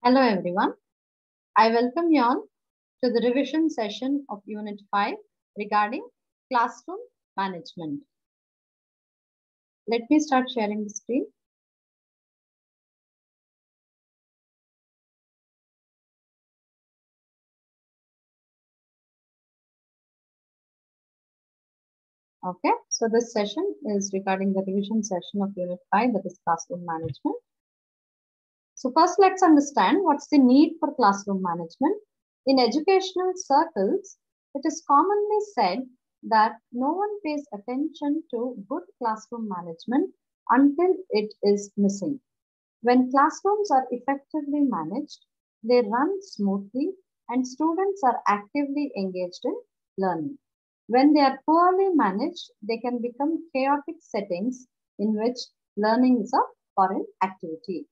Hello everyone. I welcome you all to the revision session of Unit 5 regarding classroom management. Let me start sharing the screen. Okay, so this session is regarding the revision session of Unit 5, that is classroom management. So first let's understand what's the need for classroom management. In educational circles, it is commonly said that no one pays attention to good classroom management until it is missing. When classrooms are effectively managed, they run smoothly and students are actively engaged in learning. When they are poorly managed, they can become chaotic settings in which learning is a foreign activity.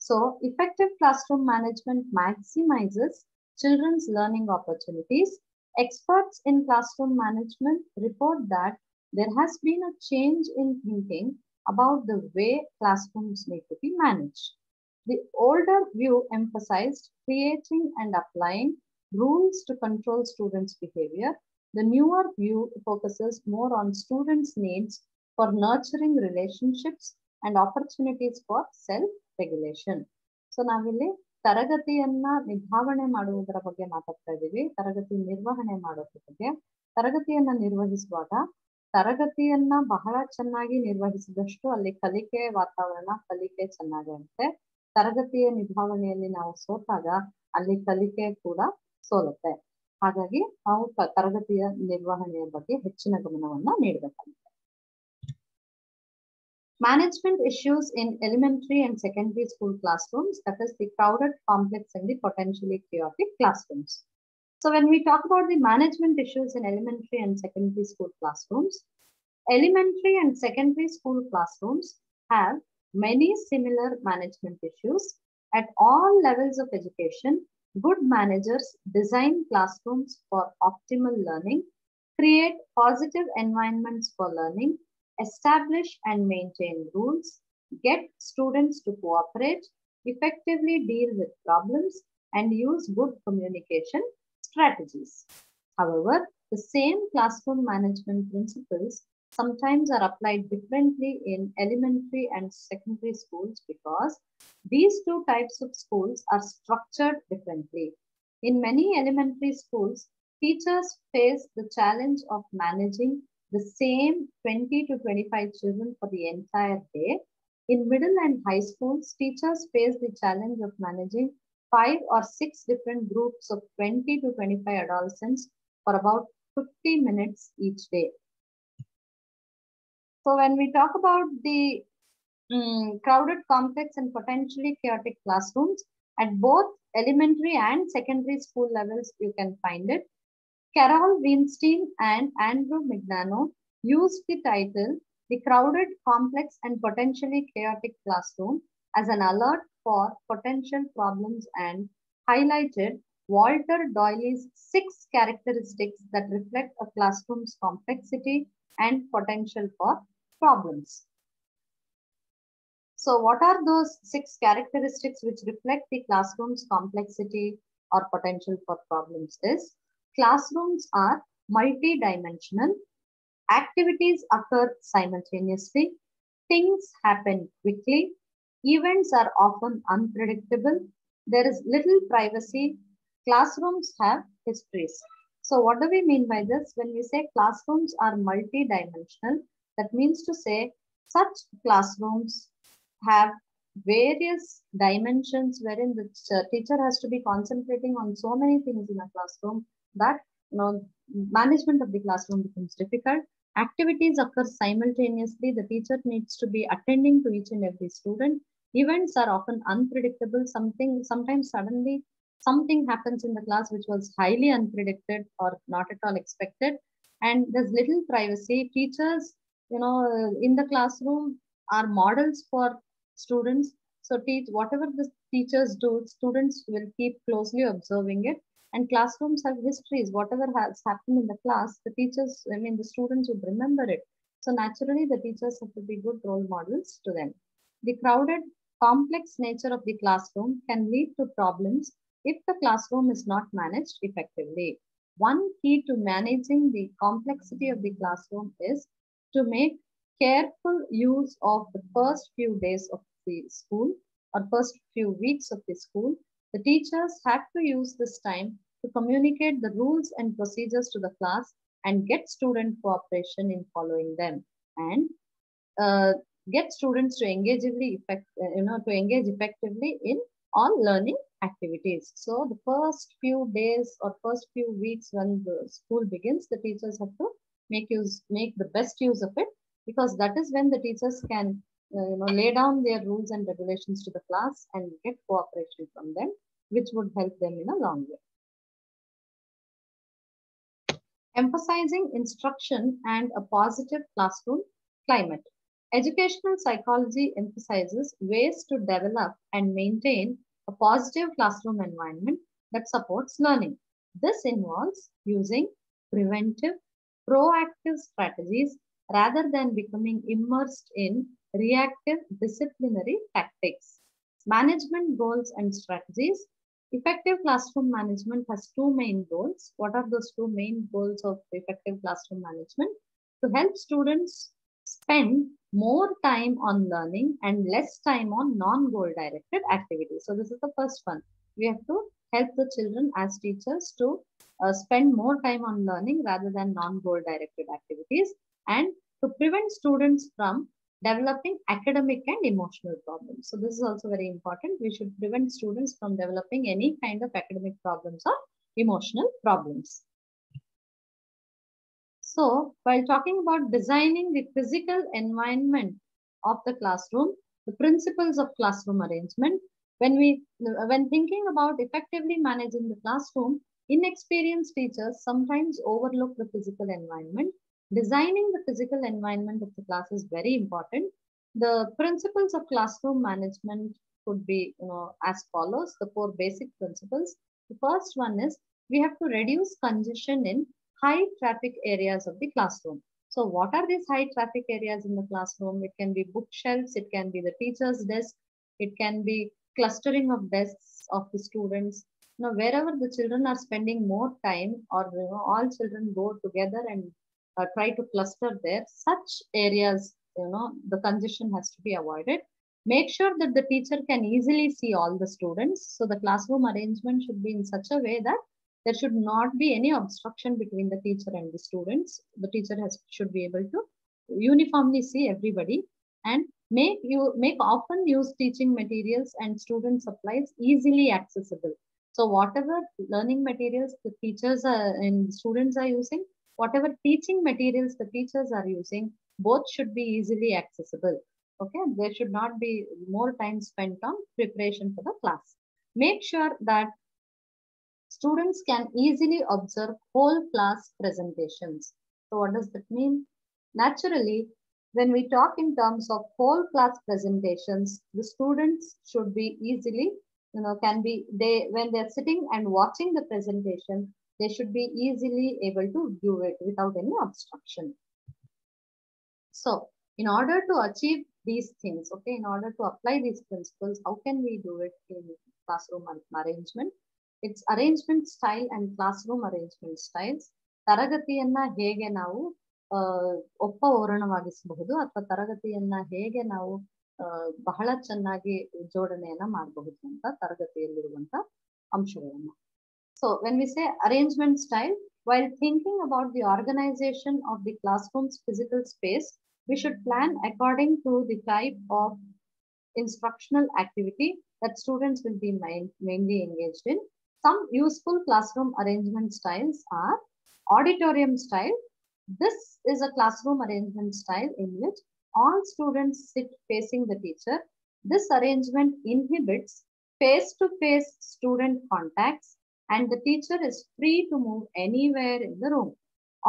So, effective classroom management maximizes children's learning opportunities. Experts in classroom management report that there has been a change in thinking about the way classrooms need to be managed. The older view emphasized creating and applying rules to control students' behavior. The newer view focuses more on students' needs for nurturing relationships and opportunities for self-regulation. So ನಾವಿಲ್ಲಿ ತರಗತಿಯನ್ನ ನಿಭಾವಣೆ ಮಾಡುವುದರ ಬಗ್ಗೆ ಮಾತಾಡ್ತಾ ಇದ್ದೀವಿ. ತರಗತಿ ನಿರ್ವಹಣೆ ಮಾಡೋದ್ರ ಬಗ್ಗೆ. ತರಗತಿಯನ್ನ ನಿರ್ವಹಿಸುವಾಗ ತರಗತಿಯನ್ನ ಬಹಳ ಚೆನ್ನಾಗಿ ನಿರ್ವಹಿಸಿದಷ್ಟು ಅಲ್ಲಿ ಕಲಿಕೆ ವಾತಾವರಣ, ಕಲಿಕೆ ಚೆನ್ನಾಗಿರುತ್ತೆ. ತರಗತಿಯ ನಿಭಾವಣೆಯಲ್ಲಿ ನಾವು ಸೋತಾಗ ಅಲ್ಲಿ ಕಲಿಕೆ ಕೂಡ ಸೋಲುತ್ತೆ. ಹಾಗಾಗಿ ನಾವು ತರಗತಿಯ ನಿರ್ವಹಣೆಯ ಬಗ್ಗೆ ಹೆಚ್ಚಿನ ಗಮನವನ್ನ ನೀಡಬೇಕಾಗುತ್ತೆ. Management issues in elementary and secondary school classrooms, that is the crowded, complex and the potentially chaotic classrooms. So when we talk about the management issues in elementary and secondary school classrooms, elementary and secondary school classrooms have many similar management issues. At all levels of education, good managers design classrooms for optimal learning, create positive environments for learning, establish and maintain rules, get students to cooperate, effectively deal with problems, and use good communication strategies. However, the same classroom management principles sometimes are applied differently in elementary and secondary schools because these two types of schools are structured differently. In many elementary schools, teachers face the challenge of managing the same 20 to 25 children for the entire day. In middle and high schools, teachers face the challenge of managing 5 or 6 different groups of 20 to 25 adolescents for about 50 minutes each day. So when we talk about the crowded, complex and potentially chaotic classrooms, at both elementary and secondary school levels, you can find it. Carol Weinstein and Andrew Mignano used the title, The Crowded, Complex and Potentially Chaotic Classroom, as an alert for potential problems and highlighted Walter Doyley's 6 characteristics that reflect a classroom's complexity and potential for problems. So what are those 6 characteristics which reflect the classroom's complexity or potential for problems is, classrooms are multidimensional, activities occur simultaneously, things happen quickly, events are often unpredictable, there is little privacy, classrooms have histories. So what do we mean by this? When we say classrooms are multidimensional, that means to say such classrooms have various dimensions wherein the teacher has to be concentrating on so many things in a classroom that management of the classroom becomes difficult. Activities occur simultaneously. The teacher needs to be attending to each and every student. Events are often unpredictable. Sometimes suddenly something happens in the class which was highly unpredicted or not at all expected. And there's little privacy. Teachers, in the classroom are models for students. So whatever the teachers do, students will keep closely observing it. And classrooms have histories. Whatever has happened in the class, the students would remember it. So naturally, the teachers have to be good role models to them. The crowded, complex nature of the classroom can lead to problems if the classroom is not managed effectively. One key to managing the complexity of the classroom is to make careful use of the first few days of the school or first few weeks of the school. The teachers have to use this time to communicate the rules and procedures to the class and get student cooperation in following them, and uh, get students to to engage effectively in all learning activities. So the first few days or first few weeks when the school begins, the teachers have to make the best use of it, because that is when the teachers can lay down their rules and regulations to the class and get cooperation from them, which would help them in a long way. Emphasizing instruction and a positive classroom climate. Educational psychology emphasizes ways to develop and maintain a positive classroom environment that supports learning. This involves using preventive, proactive strategies rather than becoming immersed in reactive disciplinary tactics. Management goals and strategies. Effective classroom management has two main goals. What are those two main goals of effective classroom management? To help students spend more time on learning and less time on non-goal directed activities. So this is the first one. We have to help the children as teachers to spend more time on learning rather than non-goal directed activities, and to prevent students from developing academic and emotional problems. So this is also very important. We should prevent students from developing any kind of academic problems or emotional problems. So while talking about designing the physical environment of the classroom, the principles of classroom arrangement, when thinking about effectively managing the classroom, inexperienced teachers sometimes overlook the physical environment. Designing the physical environment of the class is very important. The principles of classroom management could be, as follows, the four basic principles. The first one is we have to reduce congestion in high traffic areas of the classroom. So what are these high traffic areas in the classroom? It can be bookshelves, it can be the teacher's desk, it can be clustering of desks of the students. Wherever the children are spending more time, or all children go together and try to cluster there, such areas, the congestion has to be avoided. Make sure that the teacher can easily see all the students. So the classroom arrangement should be in such a way that there should not be any obstruction between the teacher and the students. The teacher should be able to uniformly see everybody, and make often use teaching materials and student supplies easily accessible. So whatever learning materials the teachers and students are using, whatever teaching materials the teachers are using, both should be easily accessible. Okay, there should not be more time spent on preparation for the class. Make sure that students can easily observe whole class presentations. So what does that mean? Naturally, when we talk in terms of whole class presentations, the students should be easily, when they're sitting and watching the presentation, they should be easily able to do it without any obstruction. So in order to achieve these things, okay, in order to apply these principles, how can we do it in classroom arrangement? It's arrangement style and classroom arrangement styles. ತರಗತಿಯನ್ನ ಹೇಗೆ ನಾವು ಒಪ್ಪಓರಣವಾಗಿಸಬಹುದು ಅಥವಾ ತರಗತಿಯನ್ನ ಹೇಗೆ ನಾವು ಬಹಳ ಚೆನ್ನಾಗಿ ಜೋಡಣೆಯನ್ನ ಮಾಡಬಹುದು ಅಂತ ತರಗತಿಯಲ್ಲಿರುವಂತ ಅಂಶಗಳನ್ನ. So when we say arrangement style, while thinking about the organization of the classroom's physical space, we should plan according to the type of instructional activity that students will be mainly engaged in. Some useful classroom arrangement styles are auditorium style. This is a classroom arrangement style in which all students sit facing the teacher. This arrangement inhibits face-to-face student contacts, and the teacher is free to move anywhere in the room.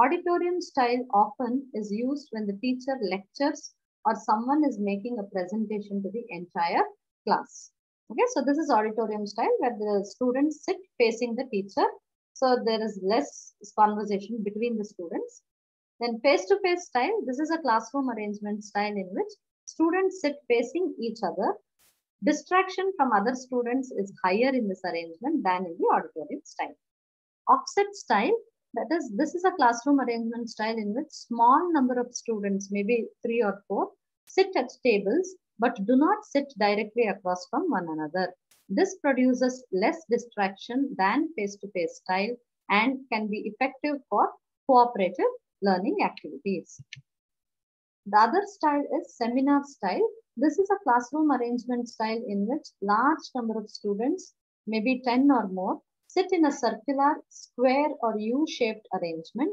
Auditorium style often is used when the teacher lectures or someone is making a presentation to the entire class. Okay, so this is auditorium style where the students sit facing the teacher. So there is less conversation between the students. Then face-to-face style, this is a classroom arrangement style in which students sit facing each other. Distraction from other students is higher in this arrangement than in the auditorium style. Offset style, that is, this is a classroom arrangement style in which small number of students, maybe 3 or 4, sit at tables but do not sit directly across from one another. This produces less distraction than face-to-face style and can be effective for cooperative learning activities. The other style is seminar style. This is a classroom arrangement style in which large number of students, maybe 10 or more, sit in a circular, square or U-shaped arrangement.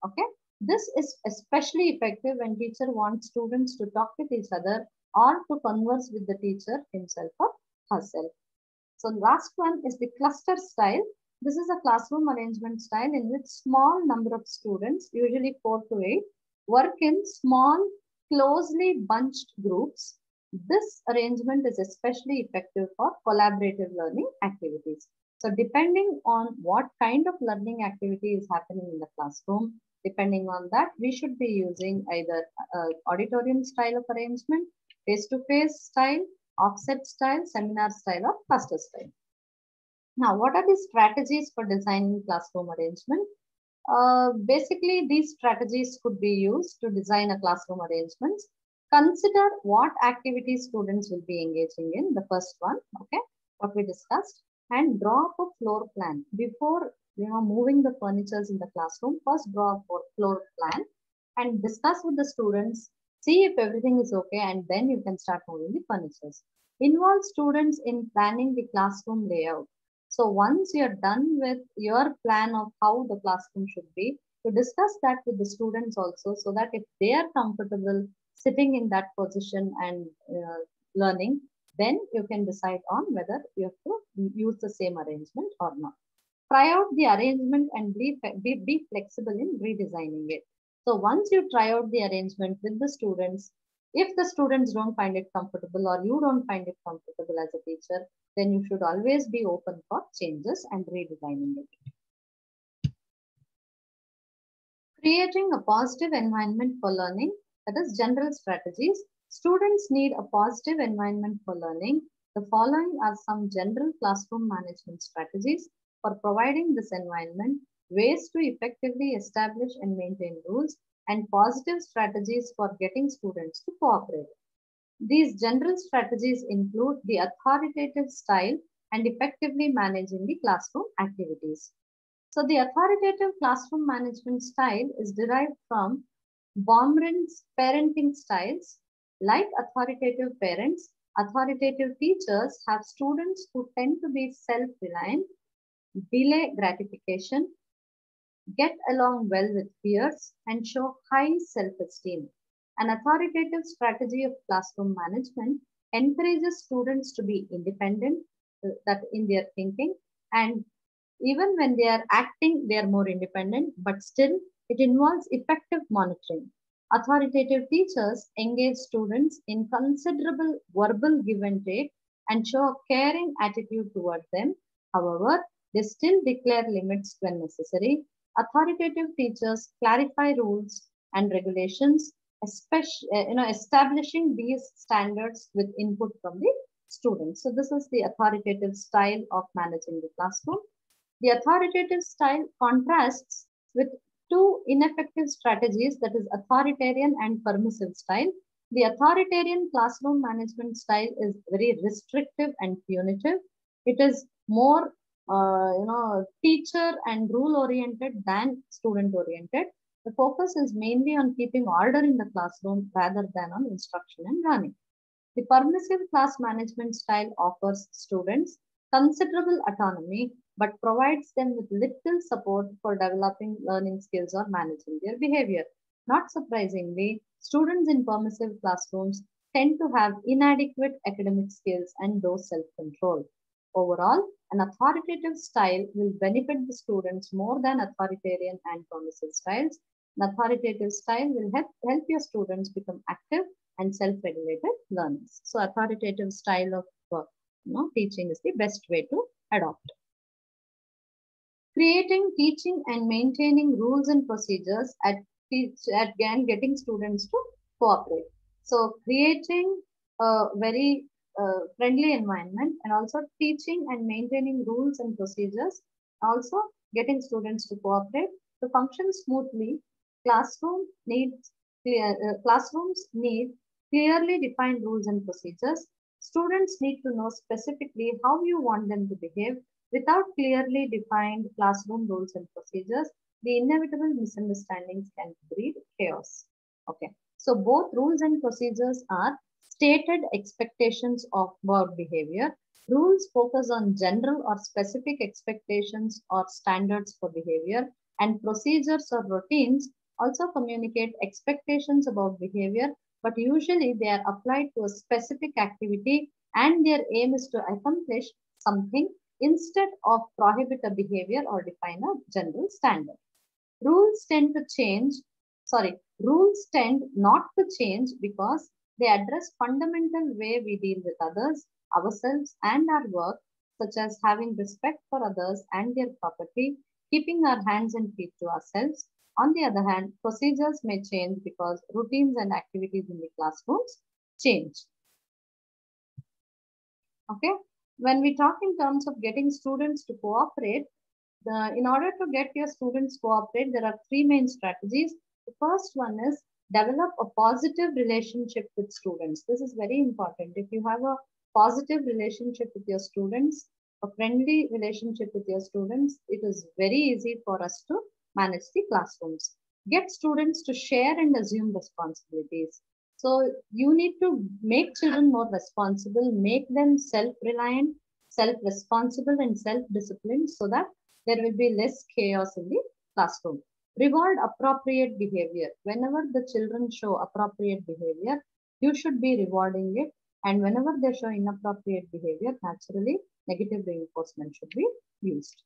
Okay. This is especially effective when teacher wants students to talk with each other or to converse with the teacher himself or herself. So last one is the cluster style. This is a classroom arrangement style in which small number of students, usually 4 to 8, work in small, closely bunched groups. This arrangement is especially effective for collaborative learning activities. So depending on what kind of learning activity is happening in the classroom, depending on that, we should be using either auditorium style of arrangement, face-to-face style, offset style, seminar style, or cluster style. Now, what are the strategies for designing classroom arrangement? Basically, these strategies could be used to design a classroom arrangements. Consider what activities students will be engaging in, the first one, okay, what we discussed, and draw up a floor plan. Before moving the furnitures in the classroom, first draw a floor plan and discuss with the students, see if everything is okay, and then you can start moving the furnitures. Involve students in planning the classroom layout. So once you're done with your plan of how the classroom should be, to discuss that with the students also, so that if they are comfortable sitting in that position and learning, then you can decide on whether you have to use the same arrangement or not. Try out the arrangement and be flexible in redesigning it. So once you try out the arrangement with the students, if the students don't find it comfortable or you don't find it comfortable as a teacher, then you should always be open for changes and redesigning it. Creating a positive environment for learning, that is general strategies. Students need a positive environment for learning. The following are some general classroom management strategies for providing this environment, ways to effectively establish and maintain rules, and positive strategies for getting students to cooperate. These general strategies include the authoritative style and effectively managing the classroom activities. So the authoritative classroom management style is derived from Baumrinn's parenting styles. Like authoritative parents, authoritative teachers have students who tend to be self-reliant, delay gratification, get along well with peers, and show high self-esteem. An authoritative strategy of classroom management encourages students to be independent that in their thinking, and even when they are acting, they are more independent, but still it involves effective monitoring. Authoritative teachers engage students in considerable verbal give and take and show a caring attitude toward them. However, they still declare limits when necessary. Authoritative teachers clarify rules and regulations, especially establishing these standards with input from the students. So this is the authoritative style of managing the classroom. The authoritative style contrasts with two ineffective strategies, that is authoritarian and permissive style. The authoritarian classroom management style is very restrictive and punitive. It is more teacher and rule oriented than student oriented. The focus is mainly on keeping order in the classroom rather than on instruction and learning. The permissive class management style offers students considerable autonomy but provides them with little support for developing learning skills or managing their behavior. Not surprisingly, students in permissive classrooms tend to have inadequate academic skills and low self-control. Overall, an authoritative style will benefit the students more than authoritarian and permissive styles. An authoritative style will help your students become active and self-regulated learners. So authoritative style of teaching is the best way to adopt. Creating, teaching, and maintaining rules and procedures at getting students to cooperate. So creating a very friendly environment, and also teaching and maintaining rules and procedures, also getting students to cooperate to function smoothly. Classrooms need clearly defined rules and procedures. Students need to know specifically how you want them to behave. Without clearly defined classroom rules and procedures, the inevitable misunderstandings can breed chaos. Okay, so both rules and procedures are stated expectations of work behavior. Rules focus on general or specific expectations or standards for behavior, and procedures or routines also communicate expectations about behavior, but usually they are applied to a specific activity and their aim is to accomplish something instead of prohibit a behavior or define a general standard. Rules tend to change, Rules tend not to change because they address fundamental way we deal with others, ourselves, and our work, such as having respect for others and their property, keeping our hands and feet to ourselves. On the other hand, procedures may change because routines and activities in the classrooms change. Okay, when we talk in terms of getting students to cooperate, in order to get your students cooperate, there are three main strategies. The first one is develop a positive relationship with students. This is very important. If you have a positive relationship with your students, a friendly relationship with your students, it is very easy for us to manage the classrooms. Get students to share and assume responsibilities. So you need to make children more responsible, make them self-reliant, self-responsible, and self-disciplined so that there will be less chaos in the classroom. Reward appropriate behavior. Whenever the children show appropriate behavior, you should be rewarding it. And whenever they show inappropriate behavior, naturally, negative reinforcement should be used.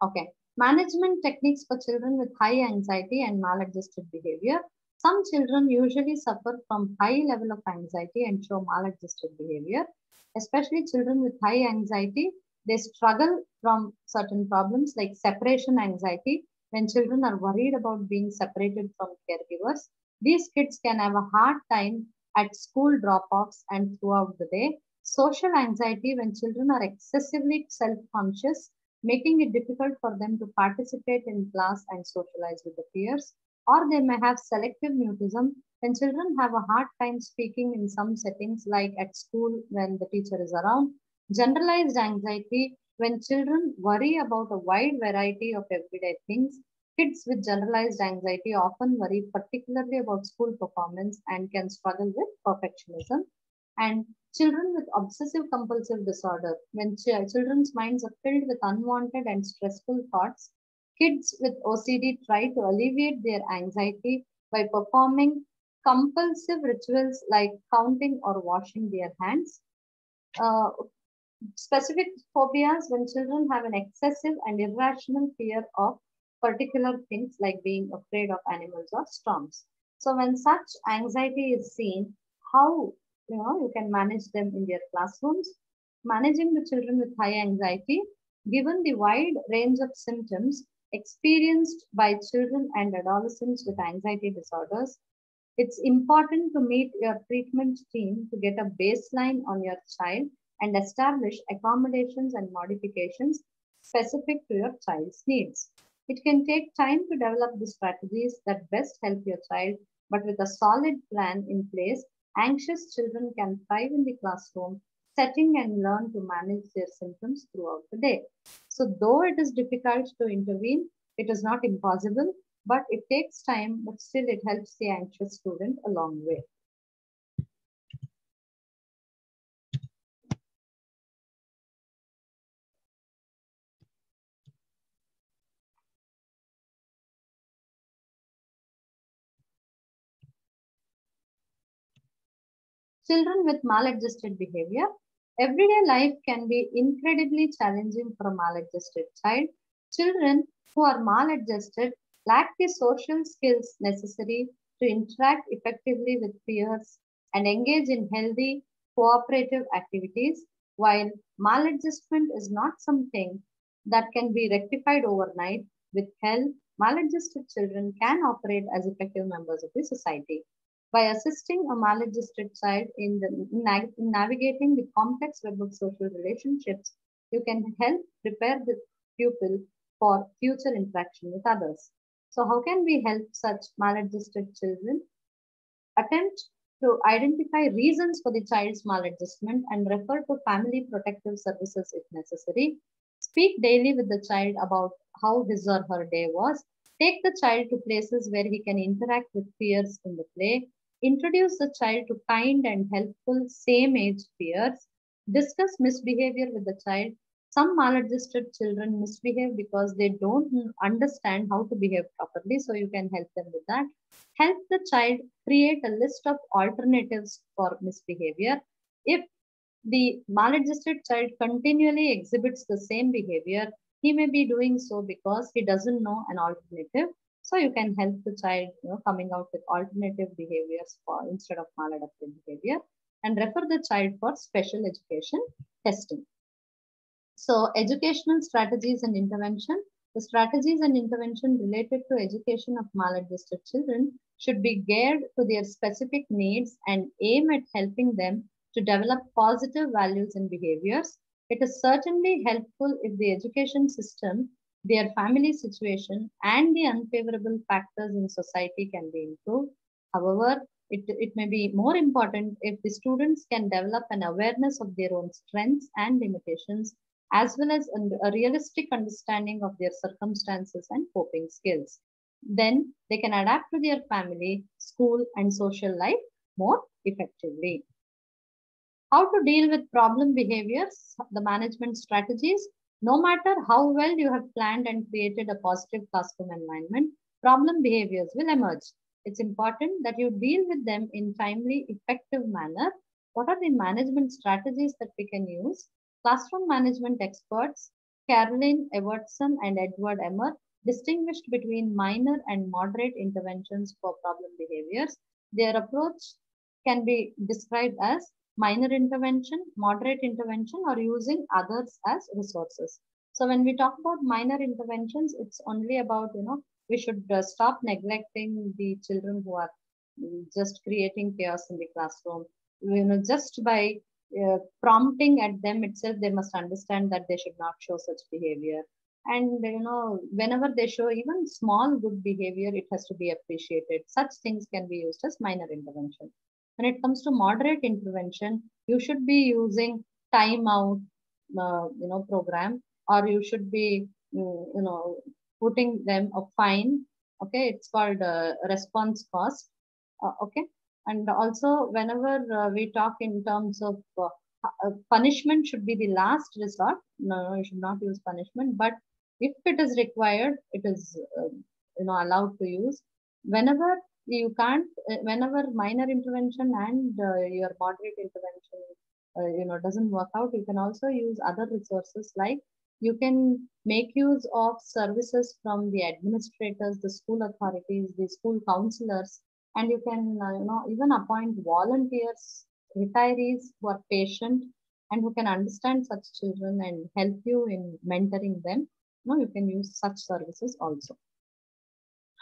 Okay. Management techniques for children with high anxiety and maladjusted behavior. Some children usually suffer from high level of anxiety and show maladjusted behavior. Especially children with high anxiety, they struggle from certain problems like separation anxiety. When children are worried about being separated from caregivers, these kids can have a hard time at school drop-offs and throughout the day. Social anxiety, when children are excessively self-conscious, making it difficult for them to participate in class and socialize with the peers. Or they may have selective mutism, when children have a hard time speaking in some settings like at school when the teacher is around. Generalized anxiety, when children worry about a wide variety of everyday things. Kids with generalized anxiety often worry particularly about school performance and can struggle with perfectionism. And children with obsessive compulsive disorder, when children's minds are filled with unwanted and stressful thoughts. Kids with OCD try to alleviate their anxiety by performing compulsive rituals like counting or washing their hands. Uh, Specific phobias, when children have an excessive and irrational fear of particular things like being afraid of animals or storms. So when such anxiety is seen, how you can manage them in their classrooms. Managing the children with high anxiety, given the wide range of symptoms experienced by children and adolescents with anxiety disorders, it's important to meet your treatment team to get a baseline on your child and establish accommodations and modifications specific to your child's needs. It can take time to develop the strategies that best help your child, but with a solid plan in place, anxious children can thrive in the classroom setting and learn to manage their symptoms throughout the day. So, though it is difficult to intervene, it is not impossible, but it takes time, but still it helps the anxious student a long way. Children with maladjusted behavior. Everyday life can be incredibly challenging for a maladjusted child. Children who are maladjusted lack the social skills necessary to interact effectively with peers and engage in healthy cooperative activities. While maladjustment is not something that can be rectified overnight, with help, maladjusted children can operate as effective members of the society. By assisting a maladjusted child in navigating the complex web of social relationships, you can help prepare the pupil for future interaction with others. So, how can we help such maladjusted children? Attempt to identify reasons for the child's maladjustment and refer to family protective services if necessary. Speak daily with the child about how his or her day was. Take the child to places where he can interact with peers in the play. Introduce the child to kind and helpful same age peers. Discuss misbehavior with the child. Some maladjusted children misbehave because they don't understand how to behave properly, so you can help them with that. Help the child create a list of alternatives for misbehavior. If the maladjusted child continually exhibits the same behavior, he may be doing so because he doesn't know an alternative. So you can help the child, coming out with alternative behaviors for instead of maladaptive behavior, and refer the child for special education testing. So educational strategies and intervention. The strategies and intervention related to education of maladjusted children should be geared to their specific needs and aim at helping them to develop positive values and behaviors. It is certainly helpful if the education system, their family situation, and the unfavorable factors in society can be improved. However, it may be more important if the students can develop an awareness of their own strengths and limitations, as well as a realistic understanding of their circumstances and coping skills. Then they can adapt to their family, school, and social life more effectively. How to deal with problem behaviors, the management strategies. No matter how well you have planned and created a positive classroom environment, problem behaviors will emerge. It's important that you deal with them in timely, effective manner. What are the management strategies that we can use? Classroom management experts Caroline Evertson and Edward Emmer distinguished between minor and moderate interventions for problem behaviors. Their approach can be described as minor intervention, moderate intervention, or using others as resources. So when we talk about minor interventions, it's only about, we should stop neglecting the children who are just creating chaos in the classroom. Just by prompting at them itself, they must understand that they should not show such behavior. And whenever they show even small good behavior, it has to be appreciated. Such things can be used as minor intervention. When it comes to moderate intervention, you should be using timeout, program, or you should be, putting them a fine. Okay, it's called response cost. Okay, and also whenever we talk in terms of punishment should be the last resort. No, you should not use punishment, but if it is required, it is allowed to use. Whenever you can't, whenever minor intervention and your moderate intervention, doesn't work out, you can also use other resources, like you can make use of services from the administrators, the school authorities, the school counselors, and you can, even appoint volunteers, retirees who are patient and who can understand such children and help you in mentoring them. You can use such services also.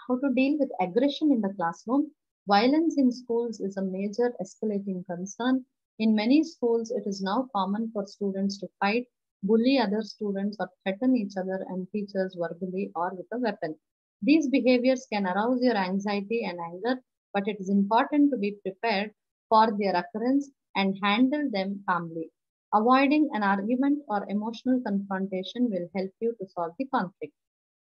How to deal with aggression in the classroom. Violence in schools is a major escalating concern. In many schools, it is now common for students to fight, bully other students, or threaten each other and teachers verbally or with a weapon. These behaviors can arouse your anxiety and anger, but it is important to be prepared for their occurrence and handle them calmly. Avoiding an argument or emotional confrontation will help you to solve the conflict.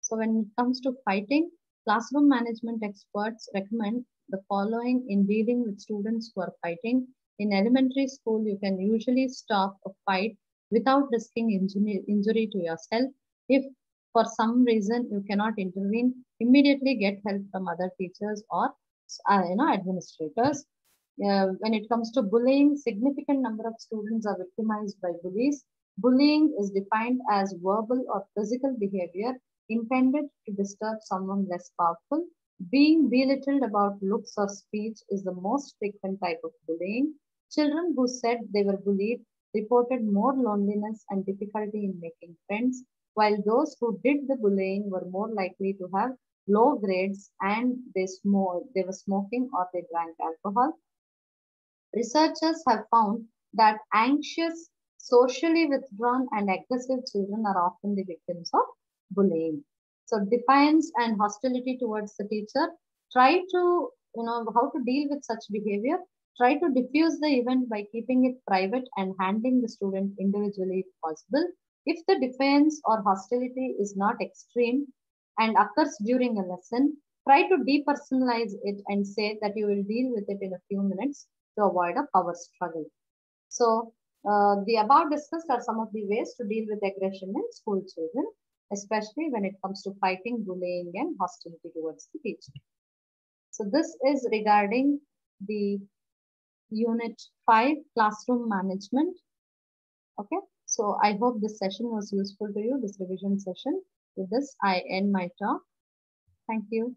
So when it comes to fighting, classroom management experts recommend the following in dealing with students who are fighting. In elementary school, you can usually stop a fight without risking injury to yourself. If for some reason you cannot intervene, immediately get help from other teachers or administrators. When it comes to bullying, significant number of students are victimized by bullies. Bullying is defined as verbal or physical behavior intended to disturb someone less powerful. Being belittled about looks or speech is the most frequent type of bullying. Children who said they were bullied reported more loneliness and difficulty in making friends, while those who did the bullying were more likely to have low grades, and they were smoking or they drank alcohol. Researchers have found that anxious, socially withdrawn, and aggressive children are often the victims of bullying. So, defiance and hostility towards the teacher. Try to, how to deal with such behavior. Try to diffuse the event by keeping it private and handling the student individually if possible. If the defiance or hostility is not extreme and occurs during a lesson, try to depersonalize it and say that you will deal with it in a few minutes to avoid a power struggle. So, the above discussed are some of the ways to deal with aggression in school children, especially when it comes to fighting, bullying, and hostility towards the teacher. So, this is regarding the Unit 5 classroom management. Okay, so I hope this session was useful to you, this revision session. With this, I end my talk. Thank you.